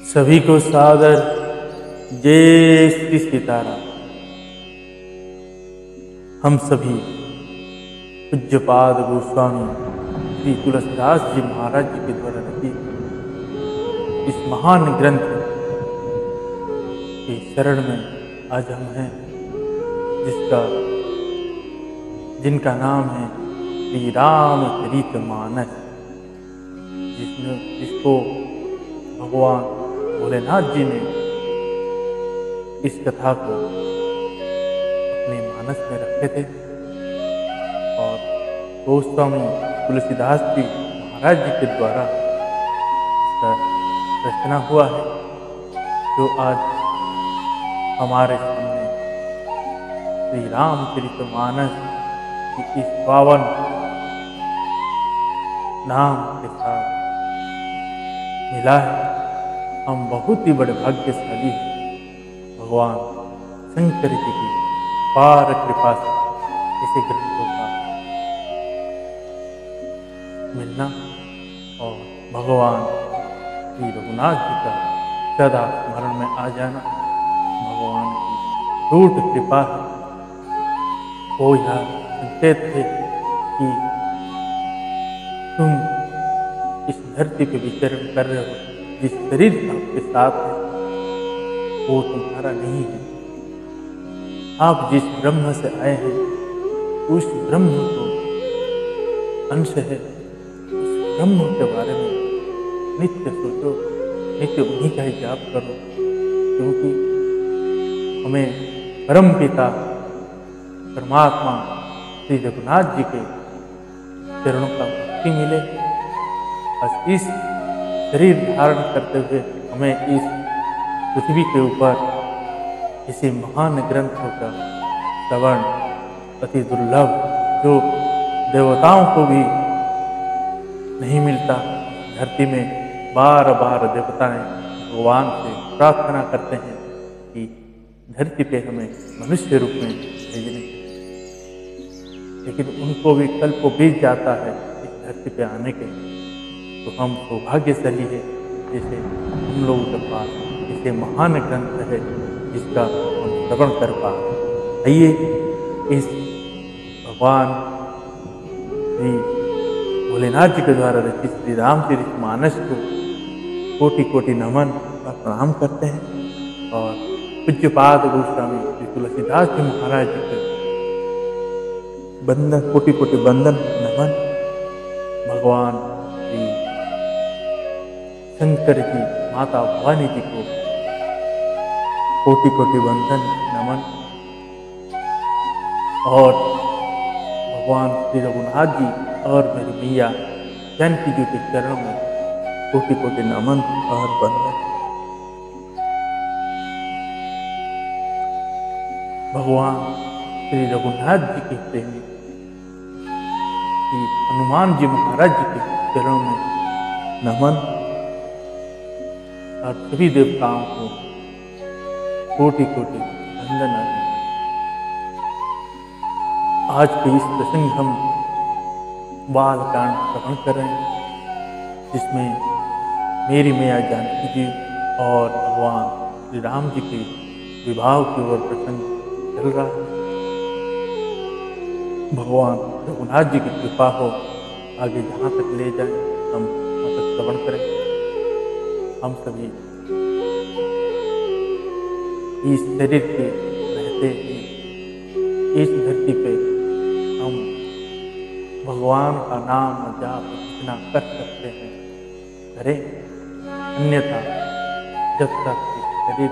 सभी को सादर जय श्री सीताराम। हम सभी पूज्यपाद गोस्वामी श्री तुलसीदास जी महाराज जी के द्वारा रचित इस महान ग्रंथ के शरण में आज हम हैं, जिनका नाम है श्री रामचरितमानस, जिसको भगवान भोलेनाथ जी ने इस कथा को अपने मानस में रखे थे और गोस्वामी तुलसीदास जी महाराज जी के द्वारा इसका रचना हुआ है, जो आज हमारे सामने श्री रामचरितमानस की इस पावन नाम के साथ मिला है। हम बहुत ही बड़े भाग्यशाली हैं भगवान शंकर जी की पार कृपा से ऐसे ग्रंथों का मिलना और भगवान श्री रघुनाथ जी का सदा स्मरण में आ जाना भगवान की टूट कृपा है। वो यह संकेत है कि तुम इस धरती पे विचरण कर रहे हो, जिस शरीर आपके साथ है वो तुम्हारा नहीं है। आप जिस ब्रह्म से आए हैं उस ब्रह्म को अंश है, उस ब्रह्म के बारे में नित्य सोचो, नित्य उन्हीं का ही जाप करो, क्योंकि हमें परम पिता परमात्मा श्री रघुनाथ जी के चरणों का मुक्ति मिले। बस इस शरीर धारण करते हुए हमें इस पृथ्वी के ऊपर किसी महान ग्रंथों का श्रवण अति दुर्लभ, जो देवताओं को भी नहीं मिलता। धरती में बार बार देवताएं भगवान से प्रार्थना करते हैं कि धरती पे हमें मनुष्य रूप में भेजने, लेकिन उनको भी कल्पों बीत जाता है इस धरती पे आने के। तो हम सौभाग्यशाली है जैसे हम लोगों के पास ऐसे महान ग्रंथ है जिसका हम श्रवण कर पा। आइए इस भगवान श्री भोलेनाथ जी के द्वारा रचित श्री रामचरितमानस को कोटि कोटि नमन और प्रणाम करते हैं और पूज्यपाद गोस्वामी श्री तुलसीदास जी महाराज जी के बंदन, कोटि कोटि बंदन नमन। भगवान श्री शंकर जी, माता भवानी जी को कोटि कोटि वंदन नमन और भगवान श्री रघुनाथ जी और मेरी मैया जानकी जी के चरणों में कोटि कोटि नमन और वंदन। भगवान श्री रघुनाथ जी के प्रेमी श्री हनुमान जी महाराज जी के चरणों में नमन और सभी देवताओं को कोटि कोटि वंदन। आज के इस प्रसंग हम बालकांड श्रवण कर रहे हैं, जिसमें मेरी मैया जानकी जी और भगवान श्री राम जी के विवाह की ओर प्रसंग चल रहा है। भगवान रघुनाथ जी की कृपा हो, आगे जहाँ तक ले जाए हम वहाँ तक श्रवण करें। हम सभी इस शरीर के रहते हैं इस धरती पे हम भगवान का नाम जाप जितना कर सकते हैं करें, अन्यथा जब तक इस शरीर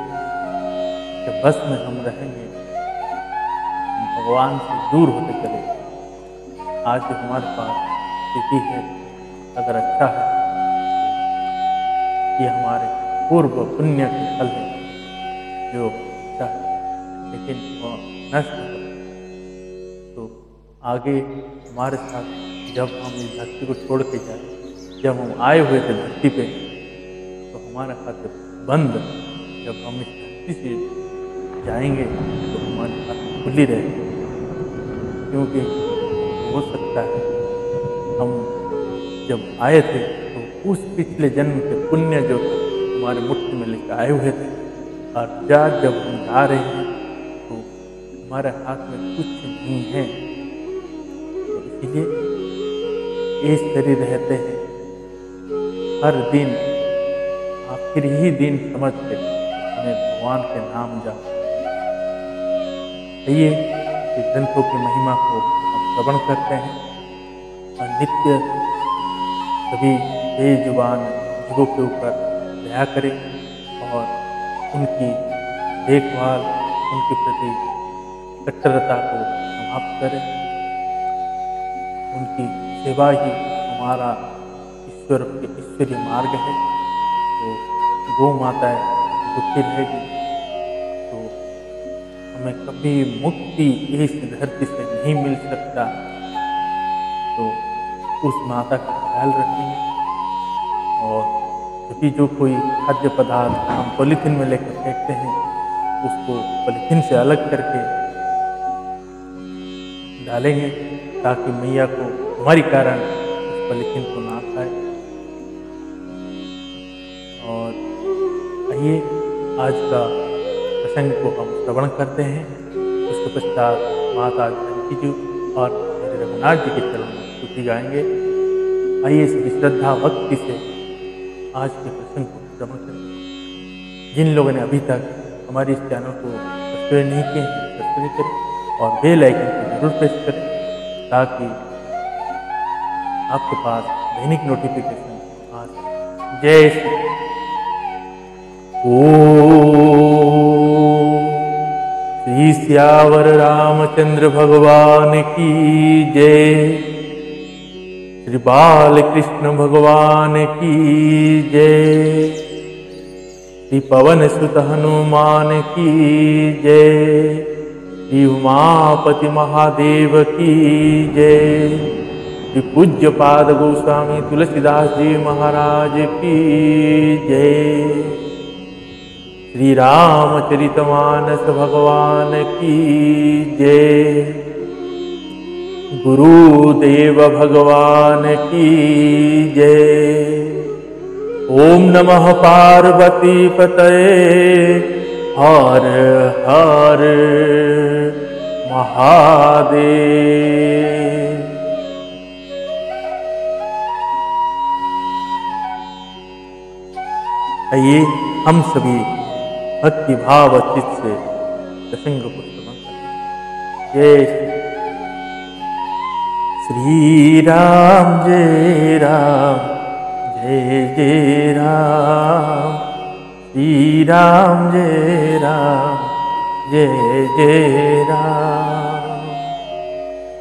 के बस में हम रहेंगे हम भगवान से दूर होते चले। आज जो हमारे पास स्थिति है अगर अच्छा है, ये हमारे पूर्व पुण्य के फल है जो अच्छा है, लेकिन वह नष्ट हो। तो आगे हमारे साथ जब हम इस धरती को छोड़ के जाए, जब हम आए हुए थे धरती पे, तो हमारा खाते बंद, जब हम इस धरती से जाएंगे तो हमारे खाते खुली रहेगी, क्योंकि हो सकता है हम जब आए थे तो उस पिछले जन्म के पुण्य जो हमारे मुट्ठी में लेकर आए हुए थे। और जब हम जा रहे हैं तो हमारे हाथ में कुछ नहीं है। तो इसीलिए इस शरीर रहते हैं हर दिन आखिरी ही दिन समझ के हमें भगवान के नाम जाप। आइए इस ग्रंथों की महिमा को हम श्रवण करते हैं और नित्य सभी बेजुबान जीवों के ऊपर दया करें और उनकी देखभाल, उनके प्रति कट्टरता को समाप्त करें। उनकी सेवा ही हमारा ईश्वरीय मार्ग है। तो गौ माताएं दुखी रहेगी तो हमें कभी मुक्ति इस धरती से नहीं मिल सकता। तो उस माता का ख्याल रखेंगे और जब जो कोई खाद्य पदार्थ हम पॉलीथीन में लेकर फेंकते हैं उसको पॉलीथीन से अलग करके डालेंगे ताकि मैया को हमारे कारण उस पॉलीथीन को ना खाए। और आइए आज का प्रसंग को हम श्रवण करते हैं। उसके पश्चात माता जानकी जी और मेरे रघुनाथ जी के चरणों में स्तुति गाएंगे। आइए सभी श्रद्धा भक्ति से आज के प्रसंग को श्रवण करें। जिन लोगों ने अभी तक हमारे इस चैनल को सब्सक्राइब नहीं किए हैं सब्सक्राइब करें और बेल आइकन को जरूर प्रेस करें ताकि आपके पास दैनिक नोटिफिकेशन आ सके। जय श्री श्री सियावर रामचंद्र भगवान की जय। श्री बाल कृष्ण भगवान की जय। श्री पवन सुत हनुमान की जय। श्री उमापति महादेव की जय। श्री पूज्य पाद गोस्वामी तुलसीदास जी महाराज की जय। श्री रामचरितमानस भगवान की जय। गुरुदेव भगवान की जय। ओम नमः पार्वती पतये हर हर महादेव। आइए हम सभी भक्ति भाव चित्त से प्रसंग को श्रवण करें। जय श्री राम जय राम जय जय राम। श्री राम जय राम जय जय राम।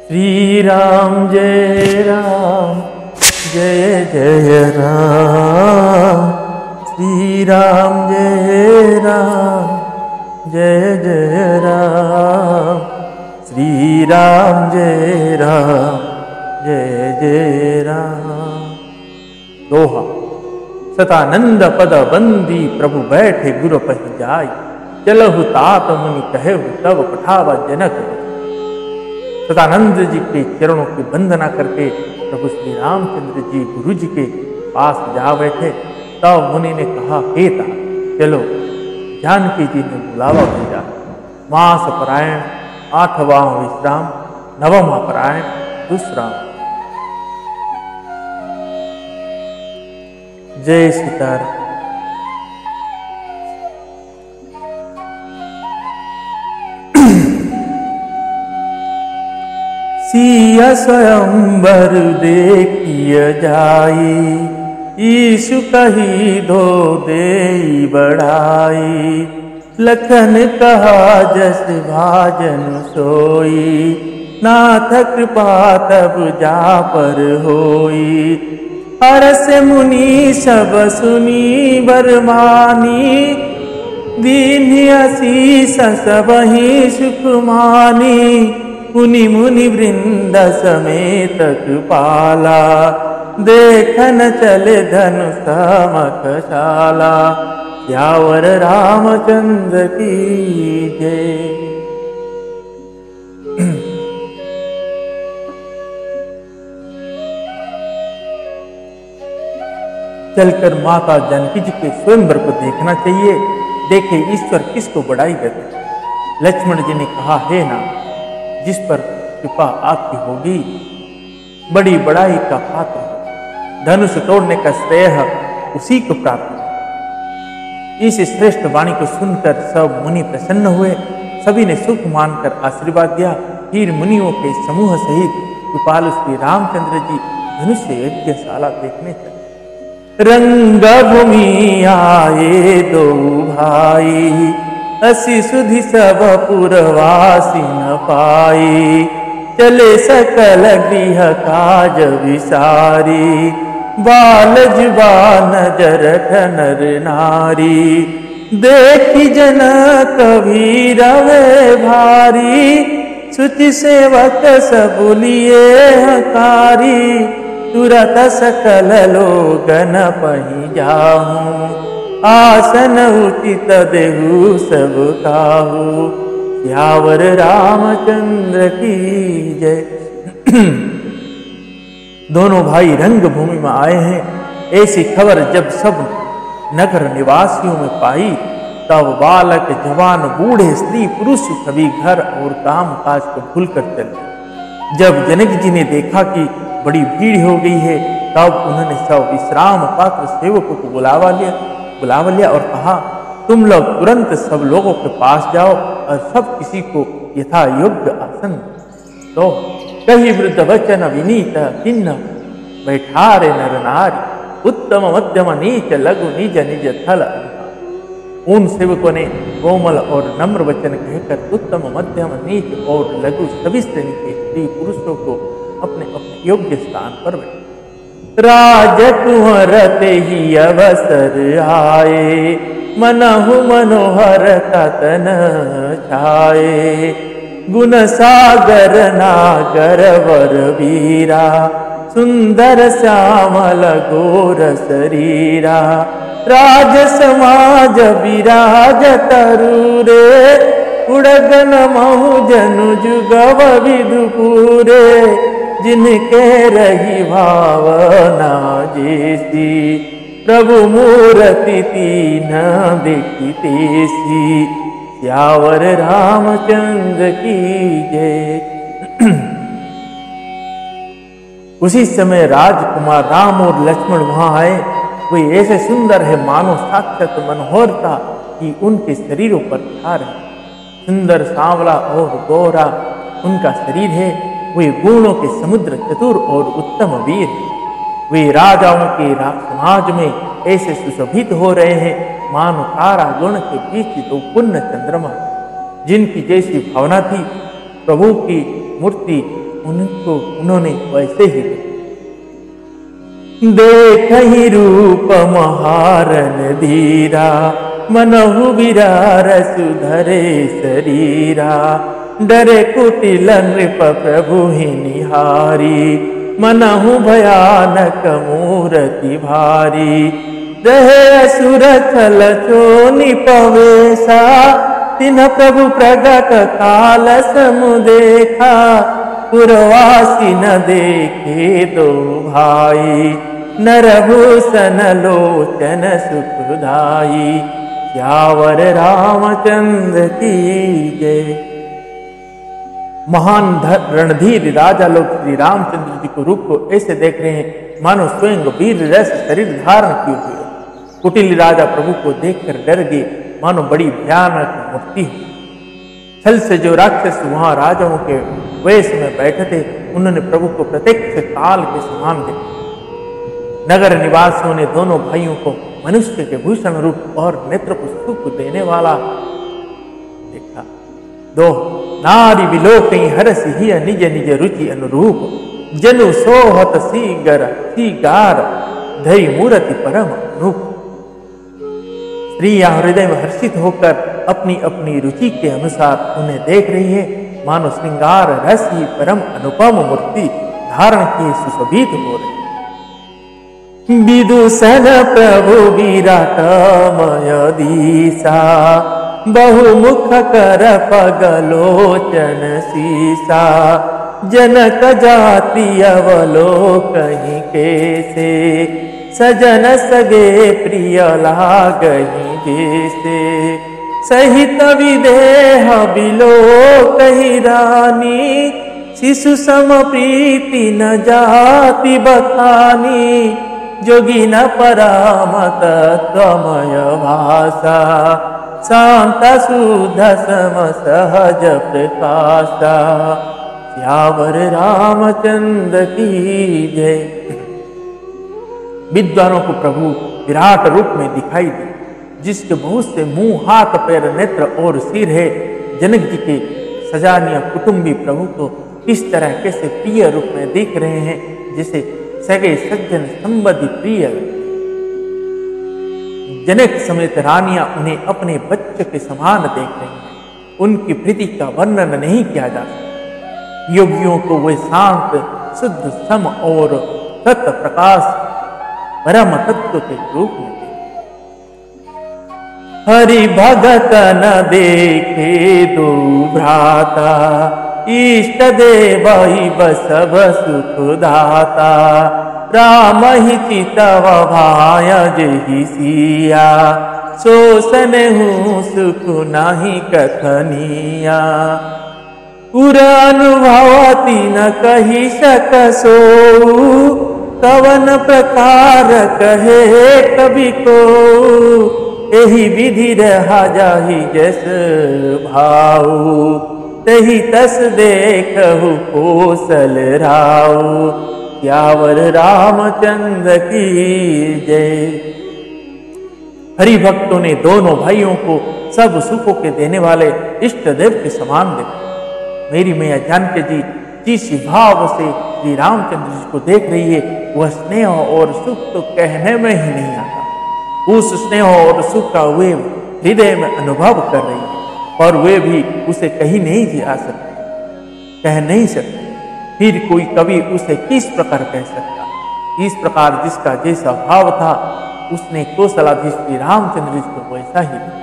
श्री राम जय राम जय जय राम। श्री राम जय राम जय जय राम। श्री राम जय राम जय जय राम। दोहा। सतानंद पद बंदी प्रभु बैठे गुरु पहि जाय। चलहु तात मुनि कहेहु तब पठावा जनक। सतानंद जी के चरणों की वंदना करके प्रभु श्री रामचंद्र जी गुरु जी के पास जा बैठे। तब मुनि ने कहा, हे तात चलो। जानकी जी ने बुलावा भेजा। मास परायण 8वां विश्राम 9वां परायण दूसरा। जय सीताराम। सिया स्वयंवर देखिय जाई। ईशु कही दो देई बढ़ाई। लखन कहा जस भाजन सोई। नाथ कृपा तब जा पर होई। हरस मुनि सब सुनी बरमानी। दीन्हि आशीष सबहि सुख मानी। मुनि मुनि वृंद समेत कृपाला। देखन चले धनु समकशाला। सियावर रामचंद्र की जय। चलकर माता जानकी जी के स्वयंवर को देखना चाहिए, देखे ईश्वर किसको बड़ाई देते। लक्ष्मण जी ने कहा, हे नाथ, जिस पर कृपा आपकी होगी बड़ी बड़ाई का पात्र, धनुष तोड़ने का श्रेय उसी को प्राप्त हो। इस श्रेष्ठ वाणी को सुनकर सब मुनि प्रसन्न हुए। सभी ने सुख मानकर आशीर्वाद दिया। फिर मुनियों के समूह सहित कृपालु श्री रामचंद्र जी धनुष्य यज्ञशाला देखने चले। रंग भूमि आए दो भाई, असी सुधि सब पुरवासी न पाई, चले सकल गृह काज विसारी, बाल जुबान जरठ नर नारी, देखी जन कवि रवे भारी, सुचि सेवक सबुलिए हकारी, तुरत सकल लोगन पहि जाहूं, आसन उचित देहु सब काहू, सियावर रामचंद्र की जय। दोनों भाई रंग भूमि में आए हैं। ऐसी खबर जब सब नगर निवासियों में पाई, तब बालक जवान बूढ़े स्त्री पुरुष सभी घर और काम काज को भूलकर चले। जब जनक जी ने देखा कि बड़ी भीड़ हो गई है, तब उन्होंने सब विश्राम पात्र सेवकों को बुलावा लिया और कहा, तुम लोग तुरंत सब लोगों के पास जाओ और सब किसी को यथा योग्य आसन दो। कही वृद्ध वचन विनीत किन्न, बैठारे नर नारी, उत्तम मध्यम नीच लघु निज निज थल। उन सेवकों ने कोमल और नम्र वचन कहकर उत्तम मध्यम नीच और लघु सभी श्रेणी के स्त्री पुरुषों को अपने अपने योग्य स्थान पर बैठे। राजकुंवर ते ही अवसर आए, मनहु मनोहर कतन छाए, गुण सागर नागर वर वीरा, सुंदर श्यामल गोर शरीरा, राज समाज विराज तरुरे, उड़गन महु जनु जुगव विदुपुरे, जिनके रही भावना जैसी, प्रभु मूर्ति तीन देखी तेसी, सियावर रामचंद्र की जय। उसी समय राजकुमार राम और लक्ष्मण वहां आए। वे ऐसे सुंदर है मानो साक्षात मनोहरता कि उनके शरीरों पर छा रहे। सुंदर सांवला और गोरा उनका शरीर है। वे गुणों के समुद्र, चतुर और उत्तम वीर। वे राजाओं के समाज में ऐसे सुशोभित हो रहे हैं मानो तारा गुण के बीच दो पुण्य चंद्रमा। जिनकी जैसी भावना थी प्रभु की मूर्ति उनको उन्होंने वैसे ही देख ही रूप महारन धीरा, मनहु विरार सुधरे शरीरा, डरे कुटिल नृप प्रभु ही निहारी, मनहु भयानक मूर्ति भारी, रहे असुर छल चोनि पवेशा, तिन्ह प्रभु प्रगट काल समु देखा, पुरवासी न देखे दो भाई, नरभूषण लोचन सुखदाई, सियावर रामचंद्र की जय। महान रणधीर राजा लोग श्री रामचंद्र जी को रूप को ऐसे देख रहे हैं मानो स्वयं वीर रस शरीर धारण किए हुए। कुटिल राजा प्रभु को देखकर डर गए मानो बड़ी भयानक मूर्ति हो। छल से जो राक्षस वहां राजाओं के वेश में बैठे थे उन्होंने प्रभु को प्रत्यक्ष काल के समान देखा। नगर निवासियों ने दोनों भाइयों को मनुष्य के भूषण रूप और नेत्र को सुख देने वाला देखा। दो नारी विलोकई हरस ही निज निज रुचि अनुरूप, जनु सोहत सीगार धई मूर्ति परम रूप। स्त्रियां हृदय में हर्षित होकर अपनी अपनी रुचि के अनुसार उन्हें देख रही है मानो श्रृंगार रस ही परम अनुपम मूर्ति धारण किए सुशोभित हो रही। विदूषण प्रभु विराटमय दीसा, बहुमुख कर पगलोचन सीसा, जनक जाति अवलोकहि कैसे, सजन सगे प्रिय लागहि जैसे, सहित विदेह बिलो कही रानी, शिशु सम प्रीति न जाति बखानी, जोगी न परामत तमय भाषा, शांत शुद्ध सम सहज प्रकाशा, सियावर रामचंद्र की जय। विद्वानों को प्रभु विराट रूप में दिखाई दे, जिसके बहुत से मुंह, हाथ, पैर, नेत्र और सिर है। जनक जी के सजानिया कुटुंबी प्रभु को इस तरह कैसे प्रिय रूप में देख रहे हैं, जैसे सगे सज्जन संबंधी प्रिय। जनक समेत रानियां उन्हें अपने बच्चे के समान देख रही हैं। उनकी प्रीति का वर्णन नहीं किया जा सकता। योगियों को वे शांत, शुद्ध, सम और सत्य प्रकाश परम तत्व के रूप में हरि भगत न देखे दो भ्राता, इष्ट देव सब सुख दाता, राम ही चितव भाय जहि सिया, शोषण हूँ सुख नहीं कथनिया, पुर अनुभवती न कही सक सो, कवन प्रकार कहे कवि को, एहि विधि रहा जाहि जस भाऊ, तही तस देखहु कोसल राऊ, सियावर रामचंद्र की जय। हरि भक्तों ने दोनों भाइयों को सब सुखों के देने वाले इष्ट देव के समान देखा। मेरी मैया जानकी जी जिस भाव से श्री रामचंद्र जी को देख रही है, वह स्नेह और सुख तो कहने में ही नहीं आता। उस स्नेह और सुख का वे हृदय में अनुभव कर रही है, और वे भी उसे कहीं नहीं जा सकते, कह नहीं सकते। फिर कोई कवि उसे किस प्रकार कह सकता। इस प्रकार जिसका जैसा भाव था, उसने कौशलाधीश श्री रामचंद्र जी को वैसा ही दिया।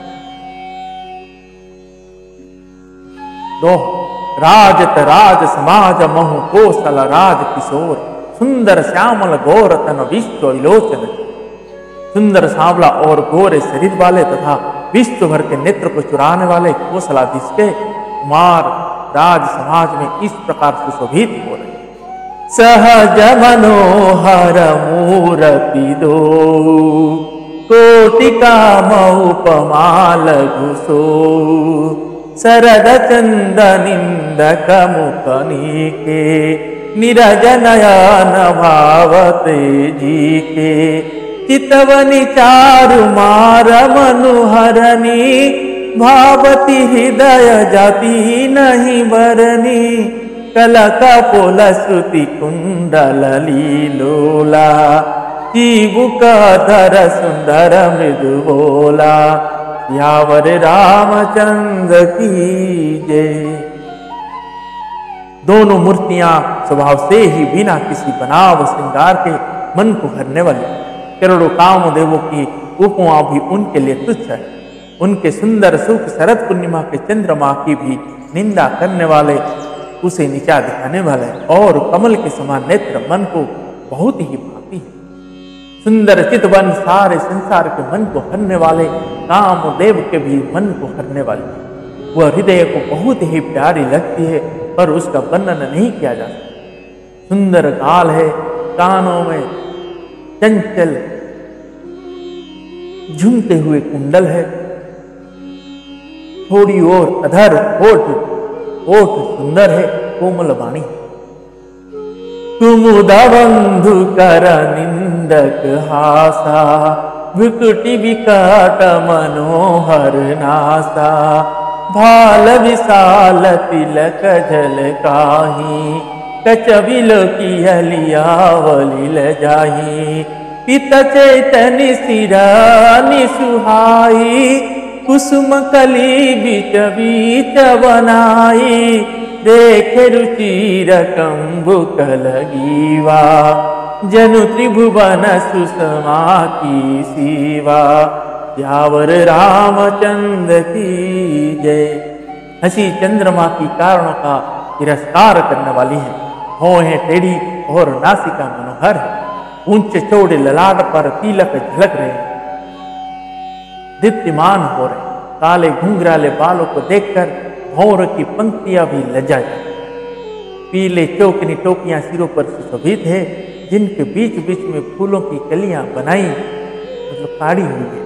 राजत राज समाज महु कौशल राज किशोर, सुंदर श्यामल गौर तन विश्व विलोचन। सुंदर सांवला और गोरे शरीर वाले तथा विश्व भर के नेत्र को चुराने वाले कौशलाधीश के कुमार राज समाज में इस प्रकार सुशोभित हो रहे। सहज मनोहर मूर्ति दो, कोटिका उपमाल घुसो, शरद चंद निंदक मुखनी के, निरज नयन भावते जी के, चितवनी चारु मार मनुहरनी, भावती हृदय जाति नहीं बरनी, कलक पोल श्रुति कुंडल लीलोला, जीवुक धर सुंदर मृदु बोला, सियावर रामचंद्र की जय। दोनों मूर्तियां स्वभाव से ही बिना किसी बनाव श्रृंगार के मन को हरने वाली। करोड़ों कामदेवों की उपमा भी उनके लिए तुच्छ है। उनके सुंदर सुख शरद पूर्णिमा के चंद्रमा की भी निंदा करने वाले, उसे नीचा दिखाने वाले, और कमल के समान नेत्र मन को बहुत ही भाती है। सुंदर चितवन सारे संसार के मन को हरने वाले, कामदेव के भी मन को हरने वाले। वह हृदय को बहुत ही प्यारी लगती है, पर उसका वर्णन नहीं किया जा सकता। सुंदर गाल है, कानों में चंचल झुमते हुए कुंडल है, थोड़ी और अधर होठ सुंदर है, कोमल वाणी। कुमुदा बंधु कर निंदक हासा, विकटी विकट मनोहर नासा, भाल विशाल तिलक झलकाही, कच बिलोकी हलियावलिल जाही, पित चैतन्य सिरानी सुहाई, कुसुम कली बीच बीच बनाई, देख रुचिर कंबुक लगीवा, जनु त्रिभुवन सुषमा की सीवा, सियावर रामचंद्र की जय। हंसी चंद्रमा की कारणों का तिरस्कार करने वाली है, भौहें टेढ़ी और नासिका मनोहर है। ऊंचे चौड़े ललाट पर तिलक झलक रहे, दीप्तिमान हो रहे। काले घुंघराले बालों को देखकर भौर की पंक्तियां भी लज्जा जाती। पीले चौकनी टोपियां सिरों पर सुशोभित है, जिनके बीच बीच में फूलों की कलियां बनाई मतलब काढ़ी हुई है।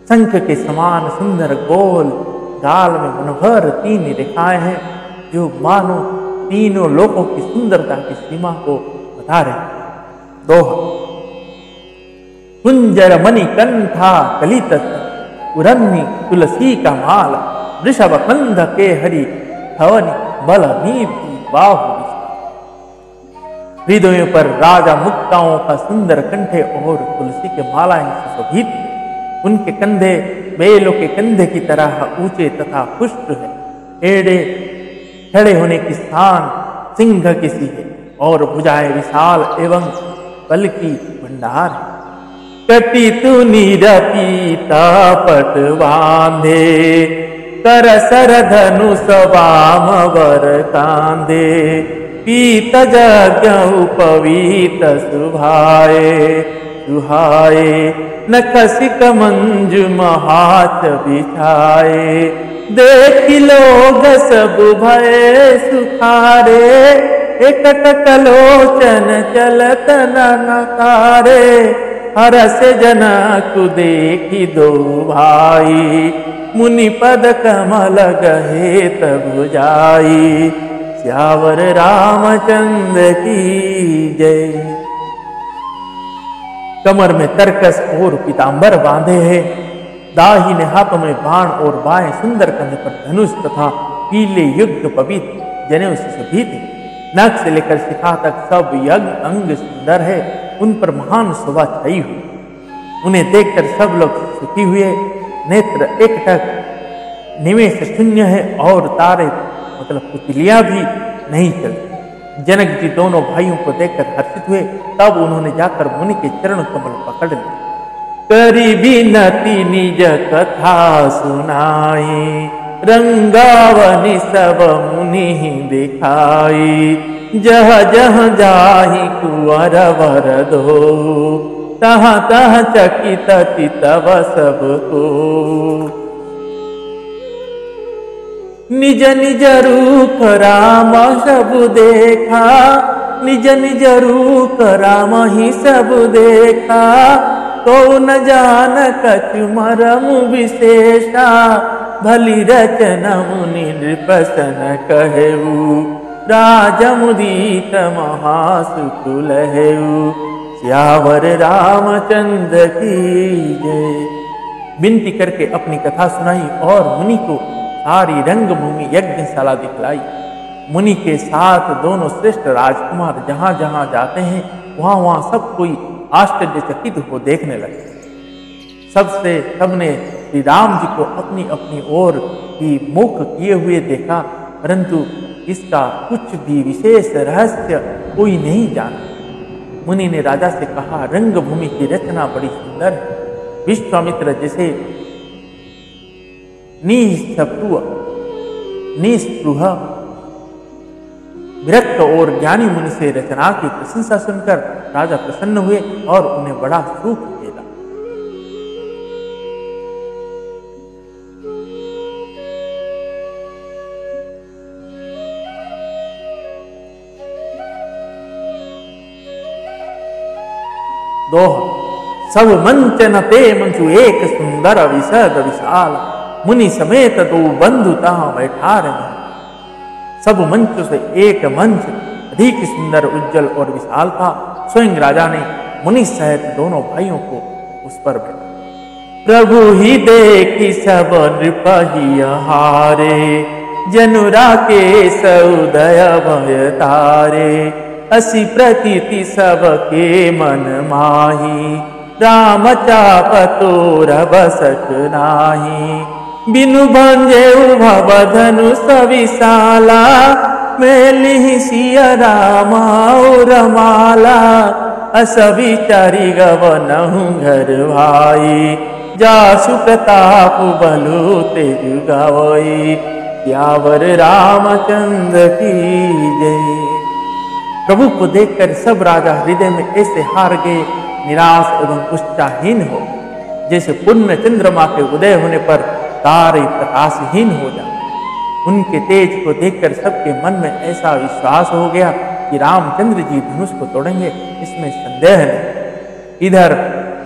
शंख के समान सुंदर गोल गाल में मनोहर 3 रेखाएं हैं, जो मानो तीनों लोकों की सुंदरता की सीमा को बता रहे। दोहा। कुंजर मणि कंठा कलित उरन्नी तुलसी का माला, वृषभ कंध के हरि हवनि बल नीति बाहु। हृदयों पर राजा मुक्ताओं का सुंदर कंठे और तुलसी के मालाएं सुशोभित। उनके कंधे बेलों के कंधे की तरह ऊंचे तथा पुष्ट है। एड़े खड़े होने की स्थान सिंह की सी है और भुजाएं विशाल एवं बल की भंडार है। कटी तु नीरपीता पट बांधे, कर सर धनुष वाम वर कांधे, पीत यज्ञ उपवीत सुभाए सुहाए, नखसिक मंजु महाच बिछाए, देख लोग सब भय सुखारे, एकटक लोचन चलत नकारे, हरस जनक देखी दो भाई, मुनि पद कमल गहे तब जाई, श्यावर रामचंद्र की जय। कमर में तरकस और पीतांबर बांधे हैं, दाहिने हाथों में बाण और बाएं सुंदर कंधे पर धनुष तथा पीले युक्त पवित्र जनेऊ से सुशोभित है। नख से लेकर शिखा तक सब यज्ञ अंग सुंदर है, उन पर महान शोभा छाई हुई। उन्हें देखकर सब लोग सुखी हुए। नेत्र एकटक निमेष शून्य है और तारे मतलब पुतलियां भी नहीं चलती। जनक जी दोनों भाइयों को देखकर हर्षित हुए। तब उन्होंने जाकर मुनि के चरण कमल पकड़ लिए। करी विनती निज कथा सुनाई, रंगावनी सब मुनि दिखाई, जह जह जाहि कुंवर वर दो, तह तह चकित चितव सबको। निज निज रूप राम सब देखा, निज निज रूप राम ही सब देखा, तो न जान कछु मरम विशेषा, भली रचना मुनि नृपसन कहेऊ, राजमुदीत महासुख लहेऊ, श्यावर रामचंद्र की जय। विनती करके अपनी कथा सुनाई और मुनि को सारी रंगभूमि यज्ञशाला दिखलाई। मुनि के साथ दोनों श्रेष्ठ राजकुमार जहां जहां जाते हैं वहां वहां सब कोई आश्चर्यचकित हो देखने लगे। सबने श्री राम जी को अपनी अपनी ओर ही मुख किए हुए देखा, परंतु इसका कुछ भी विशेष रहस्य कोई नहीं जाना। मुनि ने राजा से कहा, रंगभूमि की रचना बड़ी सुंदर है। विश्वामित्र जैसे निस्पृह विरक्त और ज्ञानी मुनि से रचना की प्रशंसा सुनकर राजा प्रसन्न हुए और उन्हें बड़ा सुख मिला। दोहा। सब मंचन ते मंचु एक सुंदर विशद विशाल, मुनि समेत दो बंधु तहां बैठा रहे। सब मंचों से एक मंच अधिक सुंदर उज्जवल और विशाल था। स्वयं राजा ने मुनि सहित दोनों भाइयों को उस पर बैठा। प्रभु ही देखी सब नृपहि हारे, जनुरा के सउदय भय तारे, असी प्रतीति सबके मन माही, राम चाप तोर बसक नाही, बिनु भंजे भव धनुष विशाला, मेलिहि सिया राम और माला, अस विचारी गवनहु घर भाई, जासु प्रताप बलु तेज गावई, श्यावर रामचंद्र की जय। प्रभु को देखकर सब राजा हृदय में ऐसे हार गए, निराश एवं उत्साहहीन हो, जैसे पूर्ण चंद्रमा के उदय होने पर तारे प्रकाशहीन हो जाते। उनके तेज को देखकर सबके मन में ऐसा विश्वास हो गया कि रामचंद्र जी धनुष को तोड़ेंगे, इसमें संदेह नहीं। इधर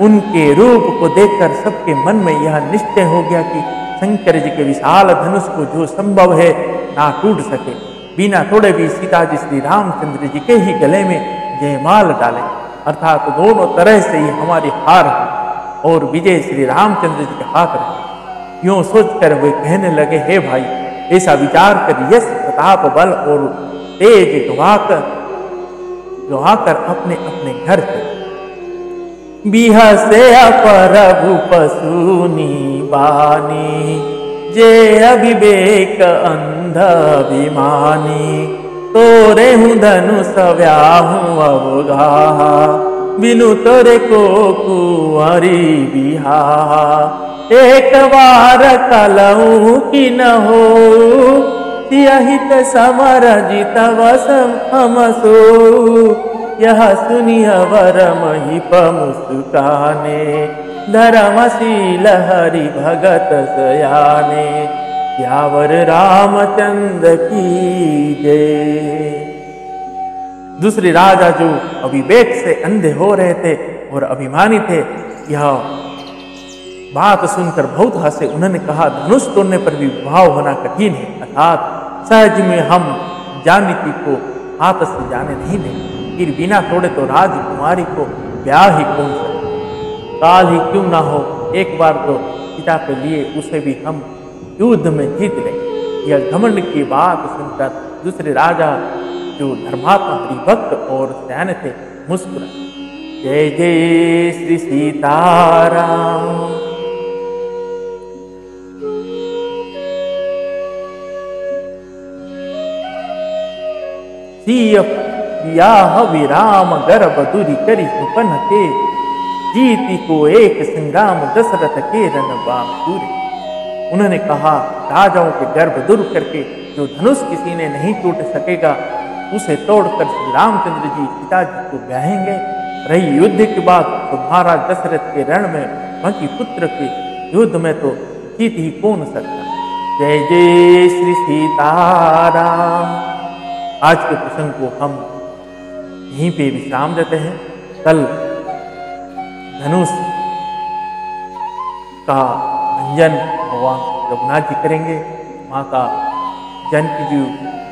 उनके रूप को देखकर सबके मन में यह निश्चय हो गया कि शंकर जी के विशाल धनुष को जो संभव है ना टूट सके, बिना तोड़े भी सीता जी श्री रामचंद्र जी के ही गले में जयमाल डाले, अर्थात दोनों तरह से ही हमारी हार हो और विजय श्री रामचंद्र जी के हाथ रहे। यूं सोचकर वे कहने लगे, हे भाई, ऐसा विचार कर यश प्रताप बल और तेज गवाकर अपने अपने घर चले। बिहसे प्रभु पशुनी बानी, जे अभिवेक अंध अभिमानी, तोरे हूँ धनुष व्याहूँ अवगा, बिनु तोरे को कुंवरी बिहा, एक बार कलऊ की न हो, सियहित समर जित वसम हमसो, यह सुनिय वर महिप मुस्काने, धर्मशील हरि भगत सयाने, यावर रामचंद्र की जय। दूसरे राजा जो अविवेक से अंधे हो रहे थे और अभिमानी थे, यह बात सुनकर बहुत हंसे। उन्होंने कहा, धनुष तोड़ने पर भी विवाह होना कठिन है, अर्थात सहज में हम जानकी को हाथ से जाने नहीं देंगे, फिर बिना तोड़े तो राजकुमारी को ब्याह ही कौन सा, काल ही क्यों ना हो, एक बार तो पिता के लिए उसे भी हम युद्ध में जीत लेंगे। यह घमंड की बात सुनकर दूसरे राजा जो धर्मात्मा हरिभक्त और सैन्य थे मुस्कुराए। जय जय श्री सीताराम। सियह विराम गर्भ दूरी करी सुपन के, जीती को एक संग्राम दशरथ के रन बांसुरी। उन्होंने कहा, राजाओं के गर्भ दूर करके जो धनुष किसी ने नहीं टूट सकेगा, उसे तोड़कर श्री रामचंद्र जी पिताजी को ब्याहेंगे। रही युद्ध की बात, तो महाराज दशरथ के रण में बाकी पुत्र के युद्ध में तो जीत ही कौन सकता। जय जय श्री सीताराम। आज के प्रसंग को हम यहीं पे विश्राम देते हैं। कल धनुष का भंजन भगवान रघुनाथ जी करेंगे, माता जानकी जी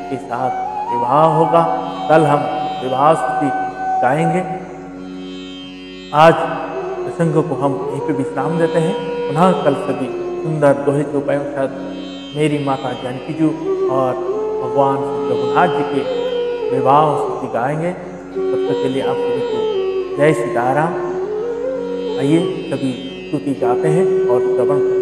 के साथ विवाह होगा। कल हम विवाह स्तुति गाएंगे। आज प्रसंग को हम यहीं पे विश्राम देते हैं। पुनः कल सभी सुंदर दोहे चौपायों के साथ मेरी माता जानकी जी और भगवान रघुनाथ जी के विवाह स्तुति गाएंगे। तब तक के लिए आप सभी को जय सीताराम। आइए सभी स्तुति गाते हैं और श्रवण करते हैं।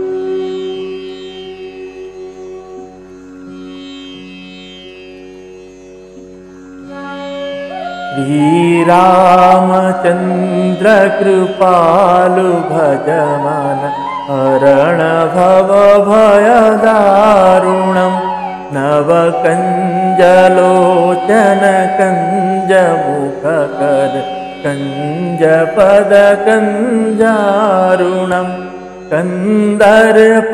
श्री रामचंद्र कृपालु भजमान, हरण भव भय दारुणम, नव कंजलोचन कंज मुख कर, कंज पद कंजारुणम, कंदर्प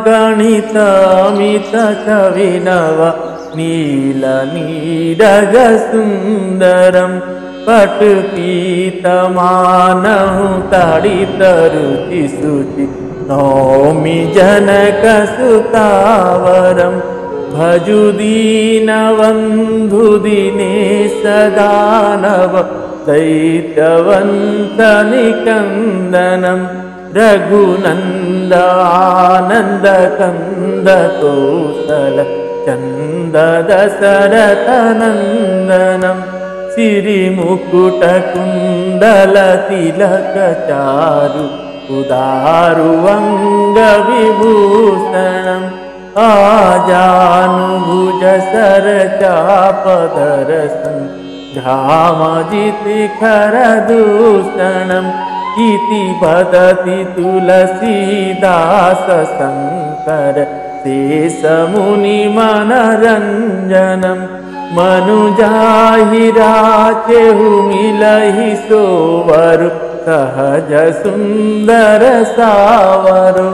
गणित अमित छविनव, नील नीरग सुंदरम, पट पीतमानहु ताड़ित रुचि शुचि, नौमि जनक सुतावरम, भजु दीनबंधु दिनेश दानव, दैत्यवंत निकंदनम, रघुनंद आनंद कंद कौशल, चंद दशरथ नंदनम, सिरि मुकुट कुंडल तिलक चारु, उदारु अंग विभूषणम, आजानुभुज सर चाप दर्शन, घामजितिखर दूषणम, इति वदति तुलसीदास शंकर, शेष मुनि मनरंजनम, मनु जाहि राचेहु मिलहि सोवरु सहज सुंदर सावरु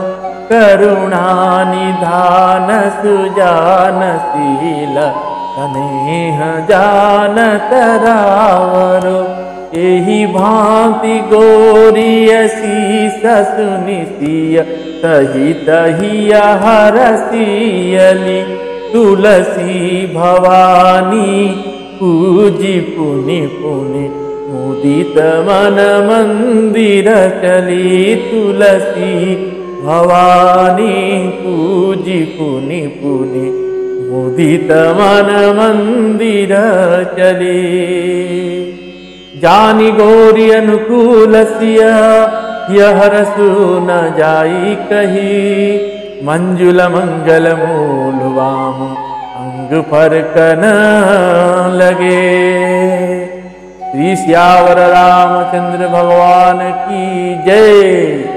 करुणा निधान सुजानशील स्नेह जानत रावरु एहि भांति गोरिय शीस सुनिसिय सहित हिया हरसियली तुलसी भवानी पूजी पुनि पुनि मुदित मन मंदिर चली तुलसी भवानी पूजी पुनि पुनि मुदित मन मंदिर चली जानी गौरी अनुकूल सिया यह रसु न जाई कही मंजुल मंगल मूल वाम अंग फरकन लगे। श्री श्यावर रामचंद्र भगवान की जय।